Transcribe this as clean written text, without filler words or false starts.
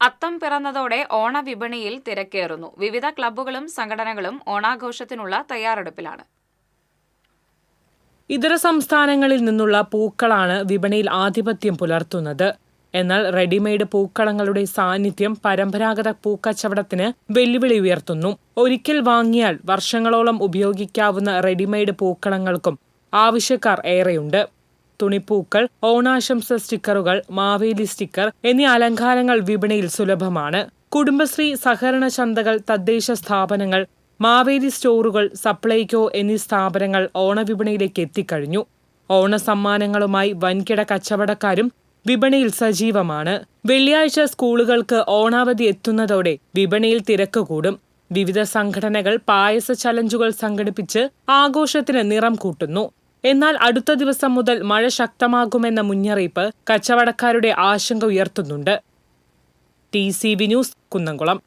അത്തം പിറന്നതോടെ ഓണവിപണിയിൽ തിരക്കേറുന്നു. വിവിധ ക്ലബ്ബുകളും സംഘടനകളും ഓണാഘോഷത്തിനുള്ള തയ്യാറെടുപ്പിലാണ്. ഇതര സംസ്ഥാനങ്ങളിൽ നിന്നുള്ള പൂക്കളാണ് വിപണിയിൽ ആധിപത്യം പുലർത്തുന്നത്. എന്നാൽ റെഡിമെയ്ഡ് പൂക്കളങ്ങളുടെ സാന്നിധ്യം പരമ്പരാഗത പൂക്കച്ചവടത്തിന് വെല്ലുവിളി ഉയർത്തുന്നു. ഒരിക്കൽ വാങ്ങിയാൽ വർഷങ്ങളോളം ഉപയോഗിക്കാവുന്ന റെഡിമെയ്ഡ് പൂക്കളങ്ങൾക്കും ആവശ്യക്കാർ ഏറെയുണ്ട്. തുണിപ്പൂക്കൾ, ഓണാശംസ സ്റ്റിക്കറുകൾ, മാവേലി സ്റ്റിക്കർ എന്നീ അലങ്കാരങ്ങൾ വിപണിയിൽ സുലഭമാണ്. കുടുംബശ്രീ, സഹകരണ ചന്തകൾ, തദ്ദേശ സ്ഥാപനങ്ങൾ, മാവേലി സ്റ്റോറുകൾ, സപ്ലൈകോ എന്നീ സ്ഥാപനങ്ങൾ ഓണവിപണിയിലേക്ക് എത്തിക്കഴിഞ്ഞു. ഓണസമ്മാനങ്ങളുമായി വൻകിട കച്ചവടക്കാരും വിപണിയിൽ സജീവമാണ്. വെള്ളിയാഴ്ച സ്കൂളുകൾക്ക് ഓണാവധി എത്തുന്നതോടെ വിപണിയിൽ തിരക്ക് കൂടും. വിവിധ സംഘടനകൾ പായസ ചലഞ്ചുകൾ സംഘടിപ്പിച്ച് ആഘോഷത്തിന് നിറം കൂട്ടുന്നു. എന്നാൽ അടുത്ത ദിവസം മുതൽ മഴ ശക്തമാകുമെന്ന മുന്നറിയിപ്പ് കച്ചവടക്കാരുടെ ആശങ്ക ഉയർത്തുന്നുണ്ട്. TCV news, Kunnamkulam.